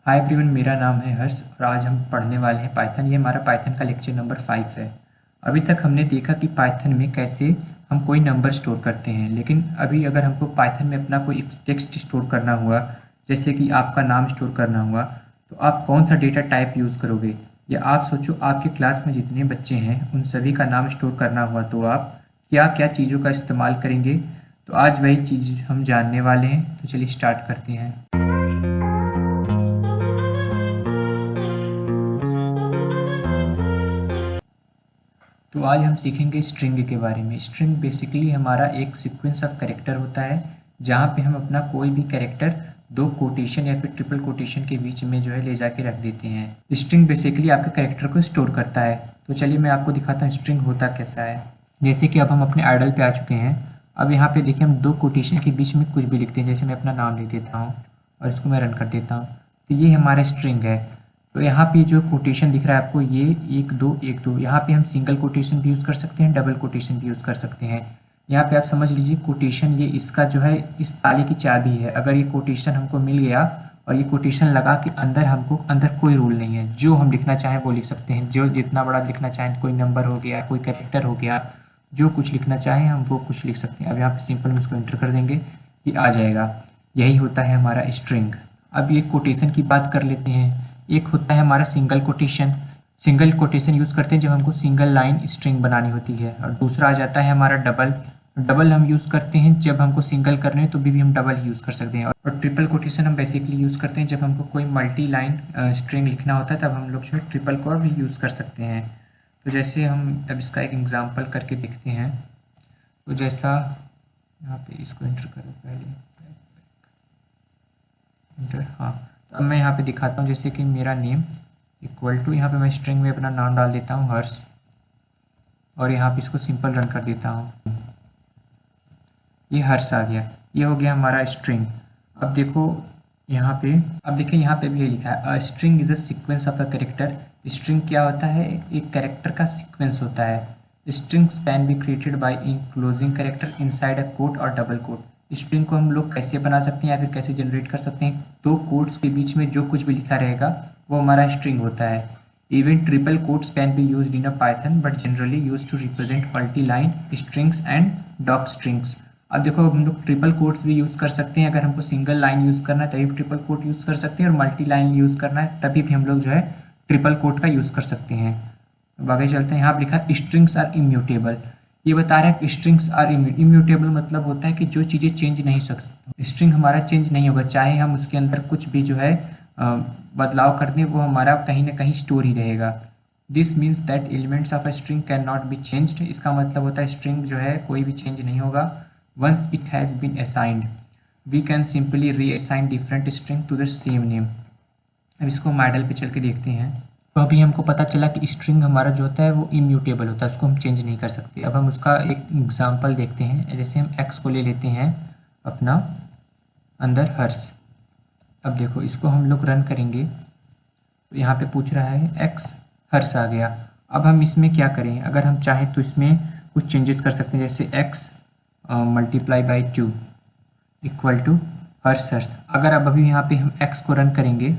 Hi everyone, मेरा नाम है हर्ष और आज हम पढ़ने वाले हैं पाइथन। ये हमारा पाइथन का लेक्चर नंबर 5 है। अभी तक हमने देखा कि पाइथन में कैसे हम कोई नंबर स्टोर करते हैं, लेकिन अभी अगर हमको पाइथन में अपना कोई टेक्स्ट स्टोर करना हुआ, जैसे कि आपका नाम स्टोर करना हुआ, तो आप कौन सा डेटा टाइप यूज़ करोगे। या आप सोचो आपकी क्लास में जितने बच्चे हैं उन सभी का नाम स्टोर करना हुआ तो आप क्या क्या चीज़ों का इस्तेमाल करेंगे। तो आज वही चीज़ हम जानने वाले हैं, तो चलिए स्टार्ट करते हैं। तो आज हम सीखेंगे स्ट्रिंग के बारे में। स्ट्रिंग बेसिकली हमारा एक सीक्वेंस ऑफ कैरेक्टर होता है, जहाँ पे हम अपना कोई भी कैरेक्टर दो कोटेशन या फिर ट्रिपल कोटेशन के बीच में जो है ले जाके रख देते हैं। स्ट्रिंग बेसिकली आपके कैरेक्टर को स्टोर करता है। तो चलिए मैं आपको दिखाता हूँ स्ट्रिंग होता कैसा है। जैसे कि अब हम अपने आइडल पे आ चुके हैं। अब यहाँ पे देखिए हम दो कोटेशन के बीच में कुछ भी लिखते हैं, जैसे मैं अपना नाम लिख देता हूँ और इसको मैं रन कर देता हूँ, तो ये हमारा स्ट्रिंग है। तो यहाँ पे जो कोटेशन दिख रहा है आपको, ये 1 2 1 2, यहाँ पे हम सिंगल कोटेशन भी यूज़ कर सकते हैं, डबल कोटेशन भी यूज़ कर सकते हैं। यहाँ पे आप समझ लीजिए कोटेशन ये इसका जो है इस ताले की चाबी है। अगर ये कोटेशन हमको मिल गया और ये कोटेशन लगा के अंदर हमको अंदर कोई रूल नहीं है, जो हम लिखना चाहें वो लिख सकते हैं। जो जितना बड़ा लिखना चाहें, कोई नंबर हो गया, कोई कैरेक्टर हो गया, जो कुछ लिखना चाहें हम वो कुछ लिख सकते हैं। अब यहाँ पे सिंपल हम इसको एंटर कर देंगे, ये आ जाएगा। यही होता है हमारा स्ट्रिंग। अब ये कोटेशन की बात कर लेते हैं। एक होता है हमारा single quotation. Single quotation use करते हैं जब हमको सिंगल लाइन स्ट्रिंग बनानी होती है। और दूसरा आ जाता है हमारा डबल। डबल हम यूज़ करते हैं जब हमको सिंगल करने हैं तो भी हम डबल यूज़ कर सकते हैं। और ट्रिपल कोटेशन हम बेसिकली यूज़ करते हैं जब हमको कोई मल्टी लाइन स्ट्रिंग लिखना होता है, तब हम लोग जो है ट्रिपल को भी यूज़ कर सकते हैं। तो जैसे हम अब इसका एक एग्जाम्पल करके देखते हैं। तो जैसा यहाँ पे इसको एंटर करो पहले, एंटर, हाँ। तो अब मैं यहाँ पे दिखाता हूँ, जैसे कि मेरा नेम इक्वल टू, यहाँ पे मैं स्ट्रिंग में अपना नाम डाल देता हूँ हर्ष, और यहाँ पे इसको सिंपल रन कर देता हूँ। ये हर्ष आ गया, ये हो गया हमारा स्ट्रिंग। अब देखो यहाँ पे, अब देखिए यहाँ पे भी ये लिखा है, a string is a sequence of a character. String क्या होता है? एक कैरेक्टर का सीक्वेंस होता है। Strings can be created by enclosing character inside a quote और डबल कोट। स्ट्रिंग को हम लोग कैसे बना सकते हैं या फिर कैसे जनरेट कर सकते हैं? दो कोट्स के बीच में जो कुछ भी लिखा रहेगा वो हमारा स्ट्रिंग होता है। Even triple quotes can be used in a Python but generally used to represent multi line strings and doc strings. अब देखो हम लोग ट्रिपल कोट्स भी यूज़ कर सकते हैं। अगर हमको सिंगल लाइन यूज़ करना है तभी ट्रिपल कोट यूज़ कर सकते हैं, और मल्टी लाइन यूज़ करना है तभी भी हम लोग जो है ट्रिपल कोट का यूज़ कर सकते हैं। अब आगे चलते हैं। यहाँ पर लिखा स्ट्रिंग्स आर इम्यूटेबल। ये बता रहा है कि स्ट्रिंग्स आर इम्यूटेबल मतलब होता है कि जो चीज़ें चेंज नहीं सकती। स्ट्रिंग हमारा चेंज नहीं होगा, चाहे हम उसके अंदर कुछ भी जो है बदलाव कर दें, वो हमारा कहीं ना कहीं स्टोर ही रहेगा। This means that elements of a string can not be changed. इसका मतलब होता है स्ट्रिंग जो है कोई भी चेंज नहीं होगा। Once it has been assigned we can simply reassign different string to the same name. अब इसको मॉडल पे चल के देखते हैं। तो अभी हमको पता चला कि स्ट्रिंग हमारा जो होता है वो इम्यूटेबल होता है, उसको हम चेंज नहीं कर सकते। अब हम उसका एक एग्जांपल देखते हैं। जैसे हम एक्स को ले लेते हैं अपना अंदर हर्ष। अब देखो इसको हम लोग रन करेंगे तो यहाँ पे पूछ रहा है एक्स हर्ष आ गया। अब हम इसमें क्या करें? अगर हम चाहें तो इसमें कुछ चेंजेस कर सकते हैं, जैसे x multiply by 2 equal to Harsh Harsh. अगर अब अभी यहाँ पे हम एक्स को रन करेंगे,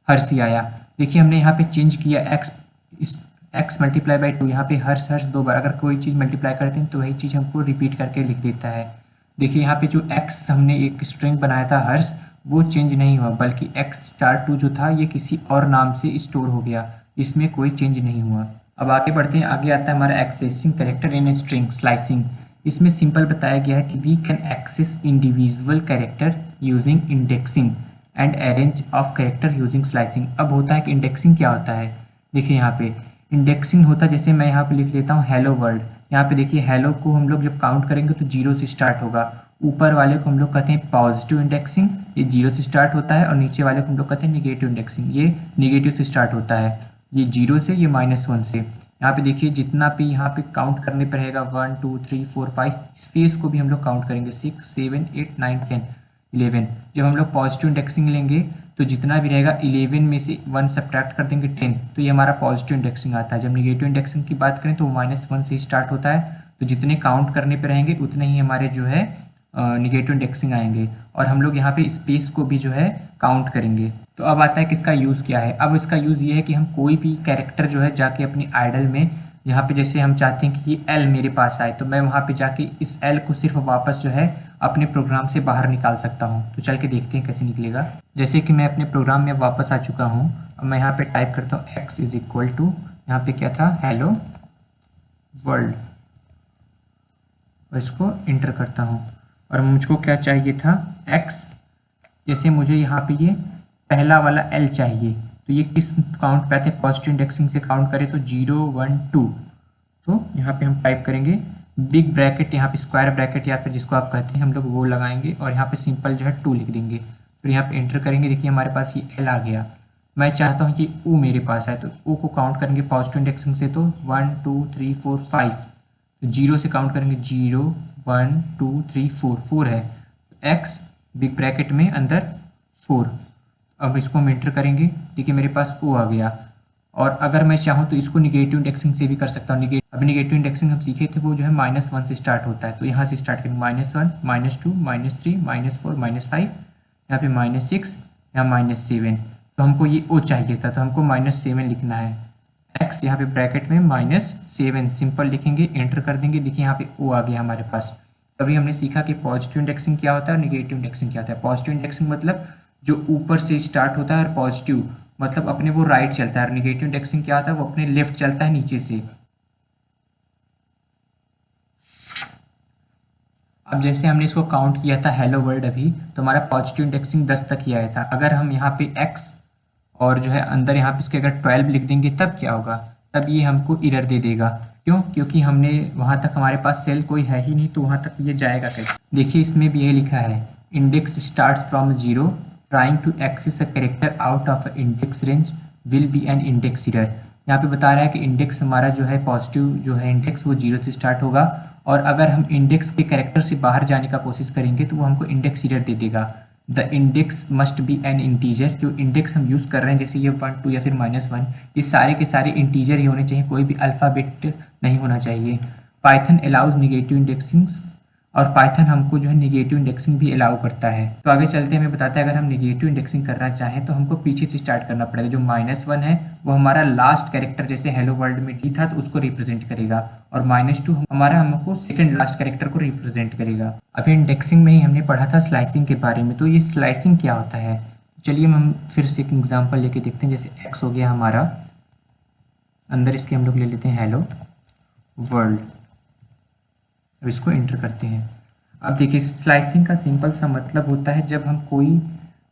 हर्ष ही आया। देखिए हमने यहाँ पे चेंज किया एक्स मल्टीप्लाई बाई 2, यहाँ पे हर्ष हर्ष 2 बार। अगर कोई चीज़ मल्टीप्लाई करते हैं तो वही चीज़ हमको रिपीट करके लिख देता है। देखिए यहाँ पे जो एक्स हमने एक स्ट्रिंग बनाया था हर्ष, वो चेंज नहीं हुआ, बल्कि एक्स स्टार 2 जो था ये किसी और नाम से स्टोर हो गया, इसमें कोई चेंज नहीं हुआ। अब आगे बढ़ते हैं। आगे आता है हमारा accessing character in string slicing. इसमें सिंपल बताया गया है कि we can access individual character using indexing and a range of character using slicing. अब होता है कि इंडेक्सिंग क्या होता है? देखिए यहाँ पे इंडेक्सिंग होता है, जैसे मैं यहाँ पे लिख लेता हूँ हेलो वर्ल्ड। यहाँ पे देखिए हेलो को हम लोग जब काउंट करेंगे तो 0 से स्टार्ट होगा। ऊपर वाले को हम लोग कहते हैं पॉजिटिव इंडेक्सिंग, ये 0 से स्टार्ट होता है, और नीचे वाले को हम लोग कहते हैं निगेटिव इंडेक्सिंग, ये निगेटिव से स्टार्ट होता है, ये 0 से, ये -1 से। यहाँ पे देखिए जितना भी यहाँ पे काउंट करने पर रहेगा 1 2 3 4 5, स्पेस को भी हम लोग काउंट करेंगे 6 7 8 9 10 11। जब हम लोग पॉजिटिव इंडेक्सिंग लेंगे तो जितना भी रहेगा 11 में से 1 सब्ट्रैक्ट कर देंगे 10, तो ये हमारा पॉजिटिव इंडेक्सिंग आता है। जब निगेटिव इंडेक्सिंग की बात करें तो -1 से स्टार्ट होता है, तो जितने काउंट करने पर रहेंगे उतने ही हमारे जो है निगेटिव इंडेक्सिंग आएंगे, और हम लोग यहाँ पे स्पेस को भी जो है काउंट करेंगे। तो अब आता है कि इसका यूज़ क्या है। अब इसका यूज़ ये है कि हम कोई भी कैरेक्टर जो है जाके अपनी आइडल में, यहाँ पे जैसे हम चाहते हैं कि ये एल मेरे पास आए, तो मैं वहाँ पे जाके इस एल को सिर्फ वापस जो है अपने प्रोग्राम से बाहर निकाल सकता हूँ। तो चल के देखते हैं कैसे निकलेगा। जैसे कि मैं अपने प्रोग्राम में वापस आ चुका हूँ। अब मैं यहाँ पे टाइप करता हूँ x इज इक्वल टू, यहाँ पे क्या था, हेलो वर्ल्ड, और इसको इंटर करता हूँ। और मुझको क्या चाहिए था, x, जैसे मुझे यहाँ पे ये पहला वाला l चाहिए, तो ये किस काउंट पे आते हैं, पॉजिटिव इंडेक्सिंग से काउंट करें तो 0 1 2। तो यहाँ पे हम टाइप करेंगे बिग ब्रैकेट, यहाँ पे स्क्वायर ब्रैकेट या फिर जिसको आप कहते हैं हम लोग वो लगाएंगे, और यहाँ पे सिंपल जो है 2 लिख देंगे। फिर यहाँ पे एंटर करेंगे। देखिए हमारे पास ये l आ गया। मैं चाहता हूँ कि o मेरे पास आए, तो o को काउंट करेंगे पॉजिटिव इंडेक्सिंग से, तो 1 2 3 4 5। तो 0 से काउंट करेंगे 0 1 2 3 4, 4 है, x बिग ब्रैकेट में अंदर 4। अब इसको हम एंटर करेंगे। देखिए मेरे पास o आ गया। और अगर मैं चाहूँ तो इसको निगेटिव इंडेक्सिंग से भी कर सकता हूँ। अभी निगेटिव इंडेक्सिंग हम सीखे थे, वो जो है -1 से स्टार्ट होता है, तो यहाँ से स्टार्ट करेंगे -1 -2 -3 -4 -5, यहाँ पे -6, यहाँ -7। तो हमको ये o चाहिए था, तो हमको -7 लिखना है। x यहाँ पे ब्रैकेट में -7 सिंपल लिखेंगे, एंटर कर देंगे। देखिए यहाँ पे o आ गया हमारे पास। तभी हमने सीखा कि पॉजिटिव इंडेक्सिंग क्या होता है और निगेटिव इंडेक्सिंग क्या होता है। पॉजिटिव इंडेक्सिंग मतलब जो ऊपर से स्टार्ट होता है, और पॉजिटिव मतलब अपने वो राइट चलता है, और निगेटिव इंडेक्सिंग क्या होता है, वो अपने लेफ्ट चलता है नीचे से। अब जैसे हमने इसको काउंट किया था हेलो वर्ल्ड अभी, तो हमारा पॉजिटिव इंडेक्सिंग 10 तक ही आया था। अगर हम यहाँ पे x और जो है अंदर यहाँ पे इसके अगर 12 लिख देंगे तब क्या होगा, तब ये हमको एरर दे देगा। क्यों? क्योंकि हमने वहाँ तक हमारे पास सेल कोई है ही नहीं, तो वहाँ तक ये जाएगा कैसे। देखिए इसमें भी ये लिखा है index starts from 0, trying to access a character out of index range will be an index error. यहाँ पे बता रहा है कि इंडेक्स हमारा जो है पॉजिटिव जो है इंडेक्स वो 0 से स्टार्ट होगा, और अगर हम इंडेक्स के कैरेक्टर से बाहर जाने का कोशिश करेंगे तो वो हमको इंडेक्स एरर दे देगा। The index must be N integer. जो इंडेक्स हम यूज़ कर रहे हैं जैसे ये 1 2 या फिर -1, ये सारे के सारे इंटीजर ही होने चाहिए, कोई भी अल्फ़ाबेट नहीं होना चाहिए। पाइथन अलाउज निगेटिव इंडेक्सिंग, और पाइथन हमको जो है निगेटिव इंडेक्सिंग भी अलाउ करता है। तो आगे चलते हमें बताता है अगर हम निगेटिव इंडेक्सिंग करना चाहें तो हमको पीछे से स्टार्ट करना पड़ेगा। जो -1 है वो हमारा लास्ट कैरेक्टर, जैसे हेलो वर्ल्ड में डी था तो उसको रिप्रेजेंट करेगा, और -2 हमारा हमको सेकंड लास्ट कैरेक्टर को रिप्रेजेंट करेगा। अभी इंडेक्सिंग में ही हमने पढ़ा था स्लाइसिंग के बारे में, तो ये स्लाइसिंग क्या होता है, चलिए हम फिर से एक एग्जाम्पल लेके देखते हैं। जैसे x हो गया हमारा, अंदर इसके हम लोग ले लेते हैं हेलो वर्ल्ड, अब इसको एंटर करते हैं। अब देखिए स्लाइसिंग का सिंपल सा मतलब होता है जब हम कोई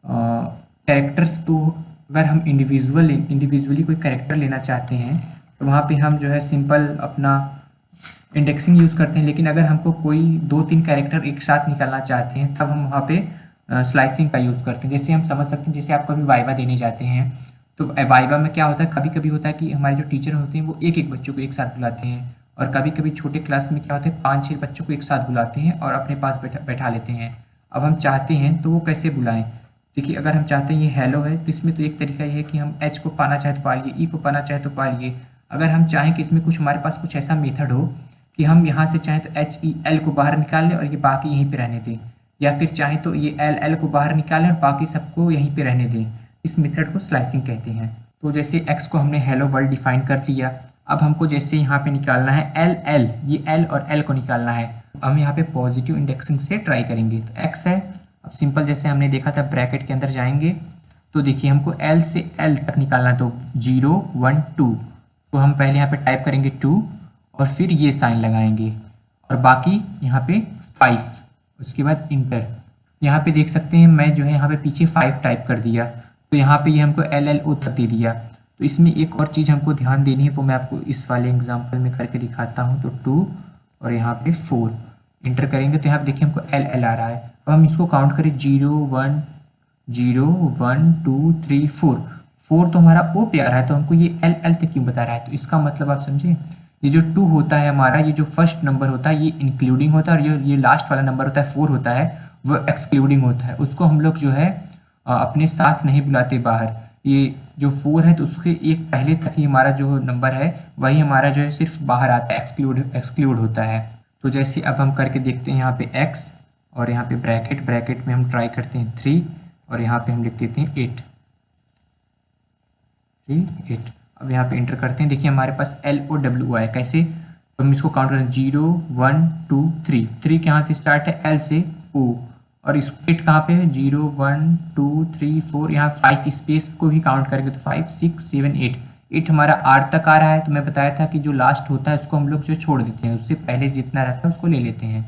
कैरेक्टर्स, तो अगर हम इंडिविजुअली कोई कैरेक्टर लेना चाहते हैं तो वहाँ पे हम जो है सिंपल अपना इंडेक्सिंग यूज़ करते हैं। लेकिन अगर हमको कोई 2-3 कैरेक्टर एक साथ निकालना चाहते हैं तब हम वहाँ पे स्लाइसिंग का यूज़ करते हैं। जैसे हम समझ सकते हैं, जैसे आप कभी वाइवा देने जाते हैं तो वाइवा में क्या होता है, कभी कभी होता है कि हमारे जो टीचर होते हैं वो एक बच्चों को एक साथ बुलाते हैं, और कभी कभी छोटे क्लास में क्या होता है 5-6 बच्चों को एक साथ बुलाते हैं और अपने पास बैठा लेते हैं। अब हम चाहते हैं तो वो कैसे बुलाएं। देखिए अगर हम चाहते हैं ये हेलो है तो इसमें तो एक तरीका ये है कि हम एच को पाना चाहे तो पा लिए, ई को पाना चाहे तो पा लिए। अगर हम चाहें कि इसमें कुछ हमारे पास कुछ ऐसा मेथड हो कि हम यहाँ से चाहें तो एच ई एल को बाहर निकाल लें और ये बाकी यहीं पे रहने दें, या फिर चाहें तो ये एल एल को बाहर निकाल लें और बाकी सबको यहीं पे रहने दें, इस मेथड को स्लाइसिंग कहते हैं। तो जैसे एक्स को हमने हेलो वर्ल्ड डिफाइन कर लिया, अब हमको जैसे यहाँ पे निकालना है एल एल, ये एल और एल को निकालना है। हम यहाँ पे पॉजिटिव इंडेक्सिंग से ट्राई करेंगे। तो एक्स है, अब सिंपल जैसे हमने देखा था ब्रैकेट के अंदर जाएंगे तो देखिए हमको एल से एल तक निकालना है, तो 0 1 2, तो हम पहले यहाँ पे टाइप करेंगे 2 और फिर ये साइन लगाएंगे, और बाकी यहाँ पे 5, उसके बाद इंटर। यहाँ पे देख सकते हैं मैं जो है यहाँ पे पीछे 5 टाइप कर दिया, तो यहाँ पे ये हमको एल एल ओ तक दे दिया। तो इसमें एक और चीज़ हमको ध्यान देनी है, वो मैं आपको इस वाले एग्जाम्पल में करके दिखाता हूँ। तो 2 और यहाँ पे 4 इंटर करेंगे तो यहाँ पे देखिए हमको एल एल आ रहा है। अब हम इसको काउंट करें 0 1 0 1 2 3 4 तो हमारा ओ पे आ रहा है, तो हमको ये एल एल तक क्यों बता रहा है। तो इसका मतलब आप समझे, ये जो 2 होता है हमारा, ये जो फर्स्ट नंबर होता है ये इंक्लूडिंग होता है, और ये लास्ट वाला नंबर होता है 4 होता है वो एक्सक्लूडिंग होता है। उसको हम लोग जो है अपने साथ नहीं बुलाते बाहर। ये जो 4 है तो उसके एक पहले तक ही हमारा जो नंबर है वही हमारा जो है सिर्फ बाहर आता है, एक्सक्लूड होता है। तो जैसे अब हम करके देखते हैं यहाँ पे x, और यहाँ पे ब्रैकेट, ब्रैकेट में हम ट्राई करते हैं 3 और यहाँ पे हम लिख देते हैं 8, 3 8। अब यहाँ पे इंटर करते हैं, देखिए हमारे पास LOW आया। कैसे? तो हम इसको काउंट करते हैं 0 1 2 3। 3 कहाँ से स्टार्ट है? L से O। और इस 8 कहाँ पे है? 0 1 2 3 4। यहाँ 5 स्पेस को भी काउंट करेंगे तो 5 6 7 8। 8 हमारा R तक आ रहा है। तो मैं बताया था कि जो लास्ट होता है उसको हम लोग जो छोड़ देते हैं, उससे पहले जितना रहता है उसको ले लेते हैं।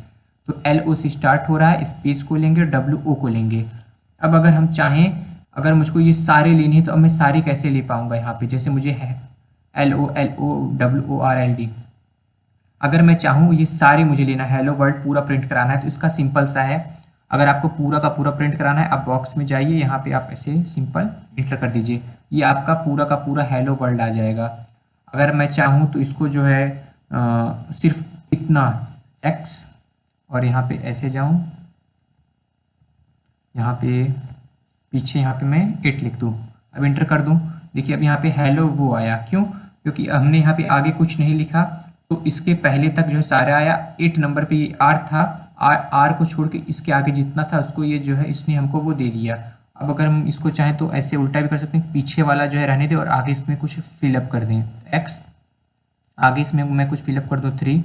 तो LO से स्टार्ट हो रहा है, स्पेस को लेंगे और WO को लेंगे। अब अगर हम चाहें, अगर मुझको ये सारे लेने हैं तो अब मैं सारे कैसे ले पाऊंगा? यहाँ पे जैसे मुझे है LOLOWORLD, अगर मैं चाहूँ ये सारे मुझे लेना है, हेलो वर्ल्ड पूरा प्रिंट कराना है, तो इसका सिंपल सा है। अगर आपको पूरा का पूरा प्रिंट कराना है, आप बॉक्स में जाइए, यहाँ पे आप ऐसे सिंपल इंटर कर दीजिए, ये आपका पूरा का पूरा हेलो वर्ल्ड आ जाएगा। अगर मैं चाहूँ तो इसको जो है सिर्फ इतना X और यहाँ पे ऐसे जाऊँ, यहाँ पे पीछे यहाँ पे मैं 8 लिख दूँ, अब इंटर कर दूँ। देखिए अब यहाँ पे हेलो वो आया, क्यों? क्योंकि हमने यहाँ पे आगे कुछ नहीं लिखा, तो इसके पहले तक जो है सारा आया। 8 नंबर पे ये R था, R को छोड़ के इसके आगे जितना था उसको ये जो है इसने हमको वो दे दिया। अब अगर हम इसको चाहें तो ऐसे उल्टा भी कर सकते हैं, पीछे वाला जो है रहने दें और आगे इसमें कुछ फिलअप कर दें। X आगे इसमें मैं कुछ फिलअप कर दूँ 3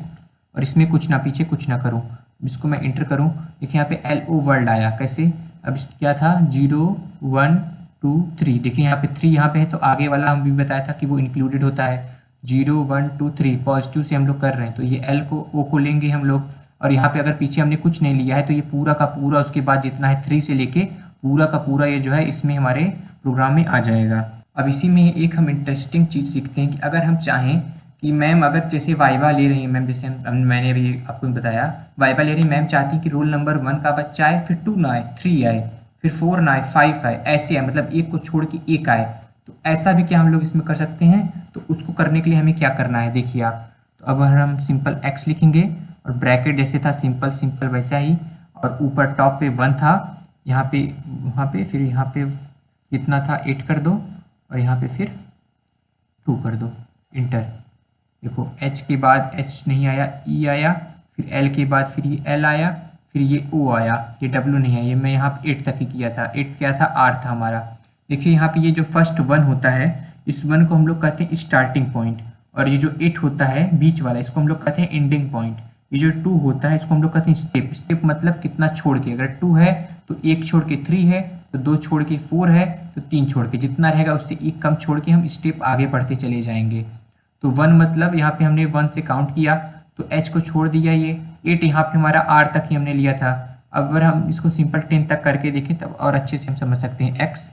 और इसमें कुछ ना, पीछे कुछ ना करूँ। इसको मैं इंटर करूँ, देखिए यहाँ पे LO वर्ल्ड आया। कैसे? अब क्या था? 0 1 2 3। देखिए यहाँ पे 3 यहाँ पे है, तो आगे वाला हम भी बताया था कि वो इंक्लूडेड होता है। 0 1 2 3 पॉजिटिव से हम लोग कर रहे हैं, तो ये L को O को लेंगे हम लोग। और यहाँ पे अगर पीछे हमने कुछ नहीं लिया है तो ये पूरा का पूरा उसके बाद जितना है 3 से लेके पूरा का पूरा ये जो है इसमें हमारे प्रोग्राम में आ जाएगा। अब इसी में एक हम इंटरेस्टिंग चीज़ सीखते हैं कि अगर हम चाहें कि मैम अगर जैसे वाइवा ले रही है मैम, जैसे मैंने अभी आपको बताया वाइवा ले रही मैम, चाहती कि रोल नंबर 1 का बच्चा आए, फिर 2 ना आए, 3 आए, फिर 4 ना आए, 5 आए, ऐसे आए, मतलब एक को छोड़ के एक आए। तो ऐसा भी क्या हम लोग इसमें कर सकते हैं? तो उसको करने के लिए हमें क्या करना है, देखिए आप। तो अब हम सिंपल X लिखेंगे और ब्रैकेट जैसे था सिंपल सिंपल वैसा ही, और ऊपर टॉप पे 1 था, यहाँ पे वहाँ पे फिर यहाँ पे कितना था 8 कर दो और यहाँ पे फिर 2 कर दो, इंटर। देखो H के बाद H नहीं आया, E आया, फिर L के बाद फिर ये L आया, फिर ये O आया, ये W नहीं है, ये मैं यहाँ पे 8 तक ही किया था। 8 क्या था? R था हमारा। देखिए यहाँ पे ये जो फर्स्ट 1 होता है, इस 1 को हम लोग कहते हैं स्टार्टिंग पॉइंट, और ये जो 8 होता है बीच वाला, इसको हम लोग कहते हैं एंडिंग पॉइंट। ये जो 2 होता है इसको हम लोग कहते हैं स्टेप। स्टेप मतलब कितना छोड़ के, अगर 2 है तो 1 छोड़ के 3 है, तो 2 छोड़ के 4 है, तो 3 छोड़ के जितना रहेगा उससे 1 कम छोड़ के हम स्टेप आगे बढ़ते चले जाएंगे। तो 1 मतलब यहाँ पे हमने 1 से काउंट किया तो H को छोड़ दिया, ये 8 यहाँ पे हमारा R तक ही हमने लिया था। अब अगर हम इसको सिंपल 10 तक करके देखें तब और अच्छे से हम समझ सकते हैं। X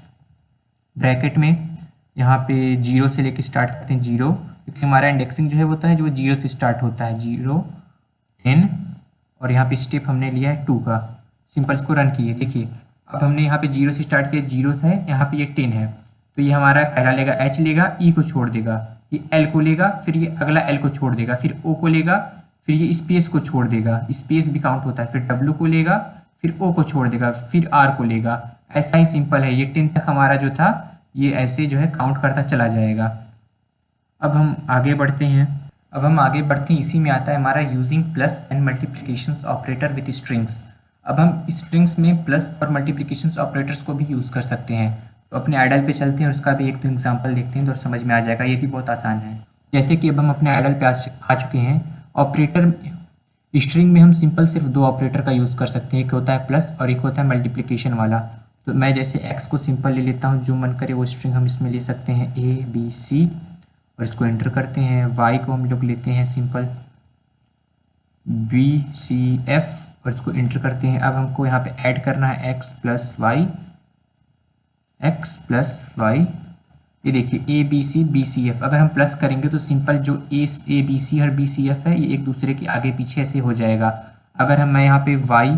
ब्रैकेट में यहाँ पे 0 से लेके स्टार्ट करते हैं 0, क्योंकि हमारा इंडेक्सिंग जो है होता है जो 0 से स्टार्ट होता है, 0 10, और यहाँ पे स्टेप हमने लिया है 2 का। सिंपल इसको रन किए, देखिए अब हमने यहाँ पे 0 से स्टार्ट किया, 0 है, यहाँ पे ये 10 है, तो ये हमारा पहला लेगा H लेगा, E को छोड़ देगा, ये L को लेगा, फिर ये अगला L को छोड़ देगा, फिर O को लेगा, फिर ये स्पेस को छोड़ देगा, स्पेस भी काउंट होता है, फिर W को लेगा, फिर O को छोड़ देगा, फिर R को लेगा। ऐसा ही सिंपल है, ये 10 तक हमारा जो था ये ऐसे जो है काउंट करता चला जाएगा। अब हम आगे बढ़ते हैं, इसी में आता है हमारा using plus and multiplications operator with strings. अब हम स्ट्रिंग्स में प्लस और मल्टीप्लिकेशंस ऑपरेटर्स को भी यूज़ कर सकते हैं। तो अपने आइडल पे चलते हैं और उसका भी एक दो एग्जांपल देखते हैं तो समझ में आ जाएगा, ये भी बहुत आसान है। जैसे कि अब हम अपने आइडल पे आ चुके हैं। ऑपरेटर स्ट्रिंग में हम सिंपल सिर्फ 2 ऑपरेटर का यूज़ कर सकते हैं, एक होता है प्लस और एक होता है मल्टीप्लिकेशन वाला। तो मैं जैसे x को सिंपल ले लेता हूँ, जो मन करे वो स्ट्रिंग हम इसमें ले सकते हैं ABC, और इसको एंटर करते हैं। y को हम लोग लेते हैं सिंपल BCF और इसको एंटर करते हैं। अब हमको यहाँ पे ऐड करना है x प्लस वाई, ये देखिए ABC BCF। अगर हम प्लस करेंगे तो सिंपल जो ABC और BCF है ये एक दूसरे के आगे पीछे ऐसे हो जाएगा। अगर मैं यहाँ पे y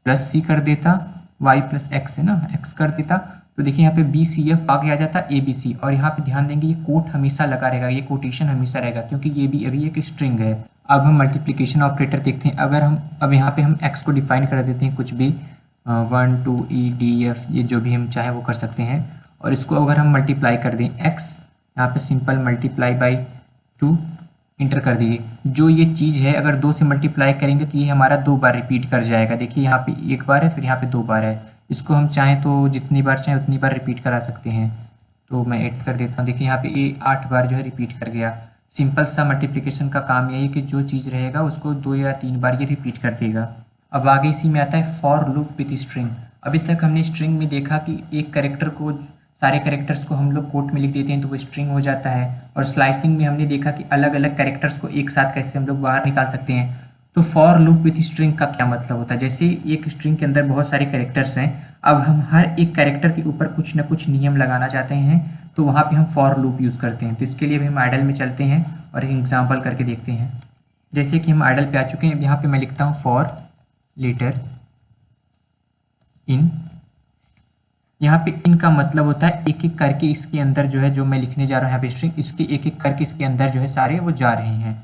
प्लस C कर देता, y प्लस x है ना, x कर देता, तो देखिए यहाँ पे BCF आगे आ जाता ABC, और यहाँ पे ध्यान देंगे ये कोट हमेशा लगा रहेगा, ये कोटेशन हमेशा रहेगा क्योंकि ये भी अभी एक स्ट्रिंग है। अब हम मल्टीप्लिकेशन ऑपरेटर देखते हैं। अगर हम अब यहाँ पे हम x को डिफाइन कर देते हैं कुछ भी 1 2 E D F, ये जो भी हम चाहें वो कर सकते हैं, और इसको अगर हम मल्टीप्लाई कर दें x, यहाँ पे सिंपल मल्टीप्लाई बाई 2, इंटर कर दिए। जो ये चीज़ है अगर 2 से मल्टीप्लाई करेंगे तो ये हमारा 2 बार रिपीट कर जाएगा। देखिए यहाँ पे 1 बार है, फिर यहाँ पे 2 बार है। इसको हम चाहें तो जितनी बार चाहें उतनी बार रिपीट करा सकते हैं। तो मैं 8 कर देता हूँ। देखिए यहाँ पे ये 8 बार जो है रिपीट कर गया। सिंपल सा मल्टीप्लिकेशन का काम यही है कि जो चीज़ रहेगा उसको 2 या 3 बार ये रिपीट कर देगा। अब आगे इसी में आता है फॉर लूप विथ स्ट्रिंग। अभी तक हमने स्ट्रिंग में देखा कि एक कैरेक्टर को, सारे कैरेक्टर्स को हम लोग कोट में लिख देते हैं तो वो स्ट्रिंग हो जाता है। और स्लाइसिंग में हमने देखा कि अलग अलग कैरेक्टर्स को एक साथ कैसे हम लोग बाहर निकाल सकते हैं। तो फॉर लूप विथ स्ट्रिंग का क्या मतलब होता है? जैसे एक स्ट्रिंग के अंदर बहुत सारे कैरेक्टर्स हैं, अब हम हर एक कैरेक्टर के ऊपर कुछ ना कुछ नियम लगाना चाहते हैं, तो वहाँ पे हम फॉर लूप यूज़ करते हैं। तो इसके लिए भी हम आइडल में चलते हैं और एक एग्जाम्पल करके देखते हैं। जैसे कि हम आइडल पे आ चुके हैं, यहाँ पे मैं लिखता हूँ फॉर लेटर इन। यहाँ पे इन का मतलब होता है एक एक करके इसके अंदर जो है, जो मैं लिखने जा रहा हूँ यहाँ पे स्ट्रिंग, इसके एक एक करके इसके अंदर जो है सारे वो जा रहे हैं।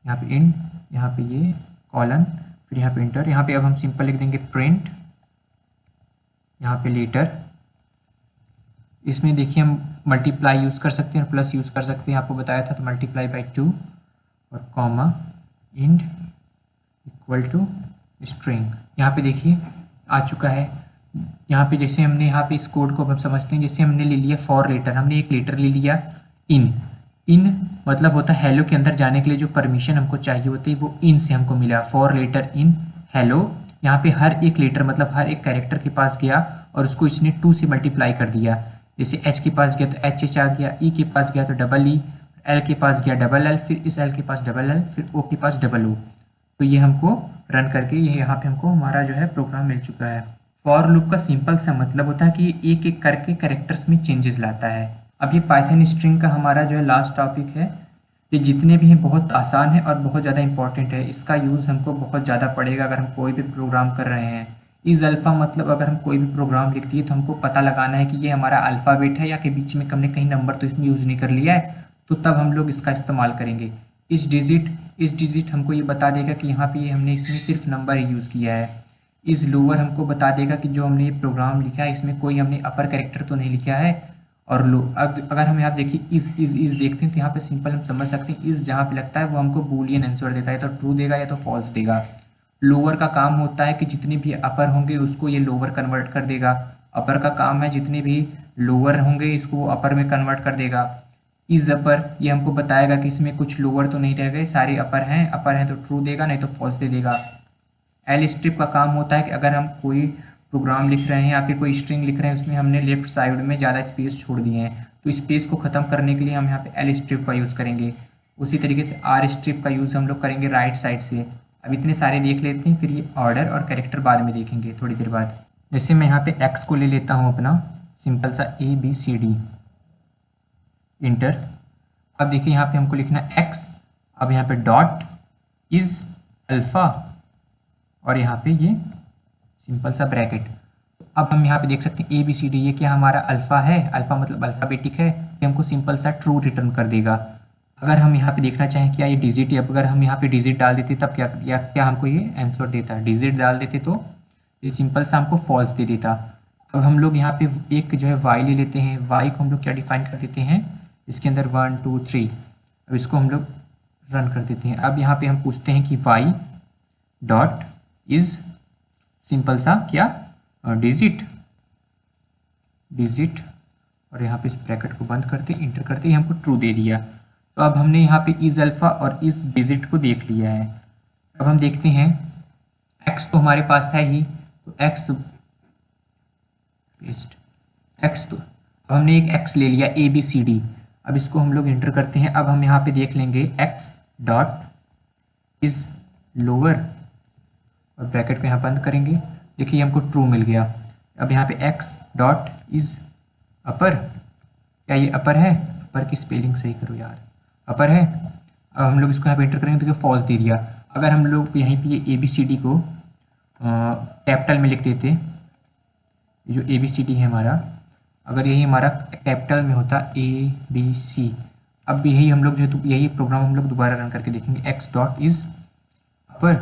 यहाँ पे इन, यहाँ पे ये कॉलन, फिर यहाँ पे इंटर। यहाँ पे अब हम सिंपल लिख देंगे प्रिंट, यहाँ पे लेटर। इसमें देखिए हम मल्टीप्लाई यूज़ कर सकते हैं और प्लस यूज़ कर सकते हैं, आपको बताया था। तो मल्टीप्लाई बाई 2 और comma end equal to string. यहाँ पे देखिए आ चुका है। यहाँ पे जैसे हमने यहाँ पे इस कोड को हम समझते हैं, जैसे हमने ले लिया फॉर लेटर, हमने एक लेटर ले लिया इन। इन मतलब होता है हेलो के अंदर जाने के लिए जो परमिशन हमको चाहिए होती है वो इन से हमको मिला। फॉर लेटर इन हेलो, यहाँ पे हर एक लेटर मतलब हर एक कैरेक्टर के पास गया और उसको इसने 2 से मल्टीप्लाई कर दिया। जैसे एच के पास गया तो एच एच आ गया, ई के पास गया तो डबल ई, एल के पास गया डबल एल, फिर इस एल के पास डबल एल, फिर ओ के पास डबल ओ। तो ये हमको रन करके ये यहाँ पे हमको हमारा जो है प्रोग्राम मिल चुका है। फॉर लूप का सिंपल सा मतलब होता है कि एक एक करके कैरेक्टर्स में चेंजेस लाता है। अब ये पाइथन स्ट्रिंग का हमारा जो है लास्ट टॉपिक है। ये जितने भी हैं बहुत आसान है और बहुत ज़्यादा इंपॉर्टेंट है। इसका यूज़ हमको बहुत ज़्यादा पड़ेगा अगर हम कोई भी प्रोग्राम कर रहे हैं। इस अल्फ़ा मतलब अगर हम कोई भी प्रोग्राम लिखती है तो हमको पता लगाना है कि ये हमारा अल्फ़ाबेट है या कि बीच में हमने कहीं नंबर तो इसमें यूज़ नहीं कर लिया है, तो तब हम लोग इसका इस्तेमाल करेंगे। इस डिजिट हमको ये बता देगा कि यहाँ पे हमने इसमें सिर्फ नंबर ही यूज़ किया है। इस लोअर हमको बता देगा कि जो हमने ये प्रोग्राम लिखा है इसमें कोई हमने अपर कैरेक्टर तो नहीं लिखा है। और लो अगर हम यहाँ देखिए इस देखते हैं तो यहाँ पे सिंपल हम समझ सकते हैं, इस जहाँ पे लगता है वो हमको बूलियन आंसर देता है, तो ट्रू देगा या तो फॉल्स देगा। लोअर का काम होता है कि जितने भी अपर होंगे उसको ये लोअर कन्वर्ट कर देगा। अपर का काम है जितने भी लोअर होंगे इसको वो अपर में कन्वर्ट कर देगा। इस अपर ये हमको बताएगा कि इसमें कुछ लोअर तो नहीं रह गए, सारे अपर हैं तो ट्रू देगा, नहीं तो फॉल्स दे देगा। एल स्ट्रिप का काम होता है कि अगर हम कोई प्रोग्राम लिख रहे हैं या फिर कोई स्ट्रिंग लिख रहे हैं उसमें हमने लेफ्ट साइड में ज़्यादा स्पेस छोड़ दिए हैं, तो स्पेस को ख़त्म करने के लिए हम यहाँ पे एल स्ट्रिप का यूज़ करेंगे। उसी तरीके से आर स्ट्रिप का यूज़ हम लोग करेंगे राइट साइड से। अब इतने सारे देख लेते हैं, फिर ये ऑर्डर और कैरेक्टर बाद में देखेंगे थोड़ी देर बाद। जैसे मैं यहाँ पे एक्स को ले लेता हूँ अपना सिंपल सा ABCD इंटर। अब देखिए यहाँ पे हमको लिखना एक्स, अब यहाँ पे डॉट इज अल्फ़ा और यहाँ पे ये सिंपल सा ब्रैकेट। अब हम यहाँ पे देख सकते हैं ABCD, ये क्या हमारा अल्फ़ा है, अल्फ़ा मतलब अल्फ़ाबेटिक है, ये हमको सिंपल सा ट्रू रिटर्न कर देगा। अगर हम यहाँ पे देखना चाहें क्या ये डिजिट है, अगर हम यहाँ पे डिजिट डाल देते तब क्या हमको ये आंसर देता। डिजिट डाल देते तो ये सिंपल सा हमको फॉल्स दे देता। अब हम लोग यहाँ पे एक जो है वाई ले लेते हैं। वाई को हम लोग क्या डिफाइन कर देते हैं, इसके अंदर 1 2 3। अब इसको हम लोग रन कर देते हैं। अब यहाँ पे हम पूछते हैं कि वाई डॉट इज सिंपल सा क्या डिजिट और यहाँ पे इस ब्रैकेट को बंद करते इंटर करते ही हमको ट्रू दे दिया। तो अब हमने यहाँ पे इज अल्फ़ा और इस डिजिट को देख लिया है। अब हम देखते हैं एक्स तो हमारे पास है ही, तो एक्स तो अब हमने एक एक्स ले लिया ABCD। अब इसको हम लोग इंटर करते हैं। अब हम यहाँ पे देख लेंगे एक्स डॉट इज लोअर और ब्रैकेट को यहाँ बंद करेंगे। देखिए हमको ट्रू मिल गया। अब यहाँ पे एक्स डॉट इज अपर, क्या ये अपर है? अपर की स्पेलिंग सही करो यार, अपर है। अब हम लोग इसको यहाँ पे इंटर करेंगे तो फॉल्स दे दिया। अगर हम लोग यहीं पे ये ABCD को कैपिटल में लिख देते, जो ABCD है हमारा, अगर यही हमारा कैपिटल में होता ABC, अब यही हम लोग जो यही प्रोग्राम हम लोग दोबारा रन करके देखेंगे। एक्स डॉट इज अपर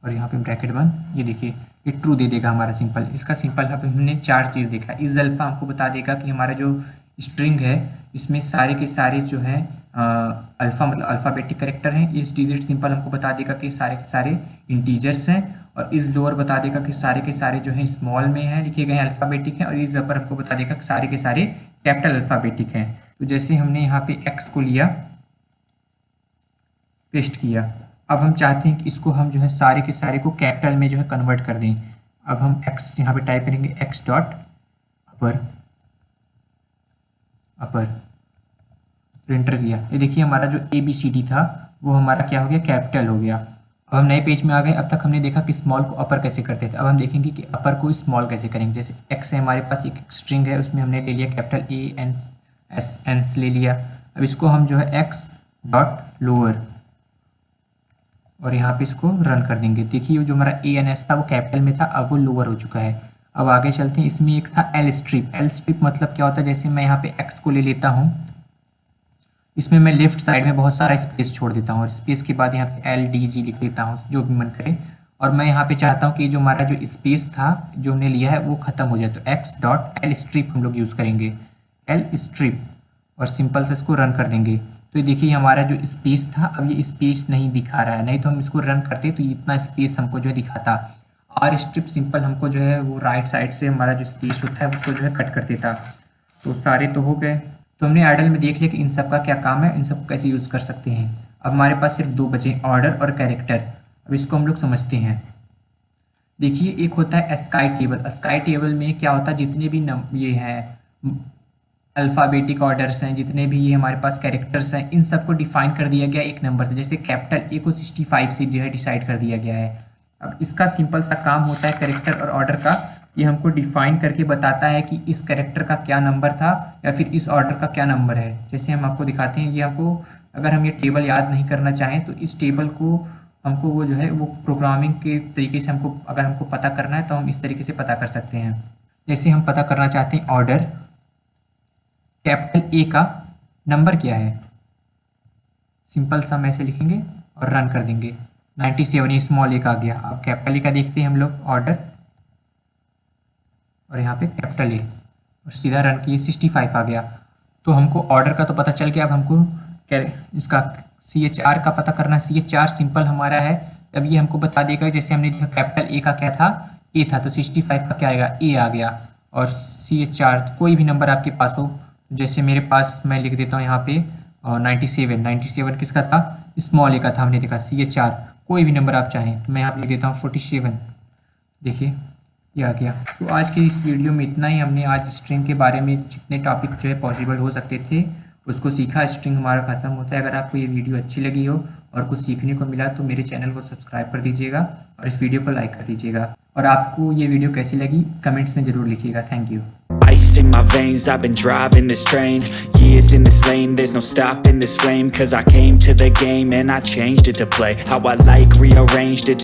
और यहाँ पे ब्रैकेट बंद, ये देखिए ये ट्रू दे देगा हमारा सिंपल। इसका सिंपल यहाँ पे हमने 4 चीज़ देखा। इस अल्फ़ा हमको बता देगा कि हमारा जो स्ट्रिंग है इसमें सारे के सारे जो है अल्फ़ा मतलब अल्फ़ाबेटिक कैरेक्टर हैं, इस डिजिट सिंपल हमको बता देगा कि सारे के सारे इंटीजर्स हैं, और इस लोअर बता देगा कि सारे के सारे जो हैं स्मॉल में हैं लिखे गए हैं, अल्फ़ाबेटिक हैं, और इस अपर हमको बता देगा कि सारे के सारे कैपिटल अल्फ़ाबेटिक हैं। तो जैसे हमने यहाँ पे x को लिया, पेस्ट किया, अब हम चाहते हैं कि इसको हम जो है सारे के सारे को कैपिटल में जो है कन्वर्ट कर दें। अब हम x यहाँ पे टाइप करेंगे x डॉट अपर, एंटर किया। ये देखिए हमारा जो ABCD था वो हमारा क्या हो गया, कैपिटल हो गया। अब हम नए पेज में आ गए। अब तक हमने देखा कि स्मॉल को अपर कैसे करते थे, अब हम देखेंगे कि अपर को स्मॉल कैसे करेंगे। जैसे x है हमारे पास, एक स्ट्रिंग है, उसमें हमने ले लिया कैपिटल ANS ले लिया। अब इसको हम जो है x डॉट लोअर, और यहाँ पे इसको रन कर देंगे। देखिए जो हमारा ANS था वो कैपिटल में था, अब वो लोअर हो चुका है। अब आगे चलते हैं। इसमें एक था L स्ट्रिप मतलब क्या होता है, जैसे मैं यहाँ पे x को ले लेता हूँ, इसमें मैं लेफ्ट साइड में बहुत सारा स्पेस छोड़ देता हूँ, और स्पेस के बाद यहाँ पे LDG लिख देता हूँ, जो भी मन करे। और मैं यहाँ पे चाहता हूँ कि जो हमारा जो स्पेस था जो हमने लिया है वो खत्म हो जाए, तो x डॉट L स्ट्रिप हम लोग यूज़ करेंगे, L स्ट्रिप, और सिंपल से इसको रन कर देंगे। तो ये देखिए हमारा जो स्पेस था अब ये स्पेस नहीं दिखा रहा है, नहीं तो हम इसको रन करते तो इतना स्पेस हमको जो है दिखाता। R स्ट्रिप सिंपल हमको जो है वो राइट साइड से हमारा जो स्पेस होता है उसको जो है कट कर देता। तो सारे तो हो गए। तो हमने आइडल में देख लिया कि इन सब का क्या काम है, इन सब को कैसे यूज़ कर सकते हैं। अब हमारे पास सिर्फ दो बचे, ऑर्डर और कैरेक्टर। अब इसको हम लोग समझते हैं। देखिए एक होता है स्काई टेबल। स्काई टेबल में क्या होता है, जितने भी ये हैं अल्फ़ाबेटिक ऑर्डर्स हैं, जितने भी ये हमारे पास कैरेक्टर्स हैं, इन सबको डिफाइन कर दिया गया एक नंबर से। जैसे कैपिटल A को 65 से जो है डिसाइड कर दिया गया है। अब इसका सिंपल सा काम होता है कैरेक्टर और ऑर्डर का, ये हमको डिफाइन करके बताता है कि इस कैरेक्टर का क्या नंबर था या फिर इस ऑर्डर का क्या नंबर है। जैसे हम आपको दिखाते हैं, ये हमको अगर हम ये टेबल याद नहीं करना चाहें तो इस टेबल को हमको वो जो है वो प्रोग्रामिंग के तरीके से हमको अगर हमको पता करना है तो हम इस तरीके से पता कर सकते हैं। जैसे हम पता करना चाहते हैं ऑर्डर कैपिटल A का नंबर क्या है, सिंपल सा हम ऐसे लिखेंगे और रन कर देंगे। 97 ये स्मॉल A का आ गया। अब कैपिटल A का देखते हैं हम लोग ऑर्डर, और यहाँ पे कैपिटल A, और सीधा रन किए 65 आ गया। तो हमको ऑर्डर का तो पता चल गया। अब हमको इसका CHR का पता करना है। CHR सिंपल हमारा है, अब ये हमको बता देगा। जैसे हमने देखा कैपिटल A का क्या था, A था, तो 65 का क्या आएगा, A आ गया। और CHR कोई भी नंबर आपके पास हो, जैसे मेरे पास मैं लिख देता हूँ यहाँ पे 97 किसका था, स्मॉल A का था, हमने देखा। CHR कोई भी नंबर आप चाहें, तो मैं यहाँ पे लिख देता हूँ 47। देखिए ये आ गया। तो आज के इस वीडियो में इतना ही। हमने आज स्ट्रिंग के बारे में जितने टॉपिक जो है पॉसिबल हो सकते थे उसको सीखा। स्ट्रिंग हमारा खत्म होता है। अगर आपको ये वीडियो अच्छी लगी हो और कुछ सीखने को मिला तो मेरे चैनल को सब्सक्राइब कर दीजिएगा और इस वीडियो को लाइक कर दीजिएगा। और आपको ये वीडियो कैसी लगी कमेंट्स में ज़रूर लिखिएगा। Thank you. Ice in my veins, I've been driving this train. Years in this lane, there's no stopping this flame. Cause I came to the game and I changed it to play how I like, rearranged it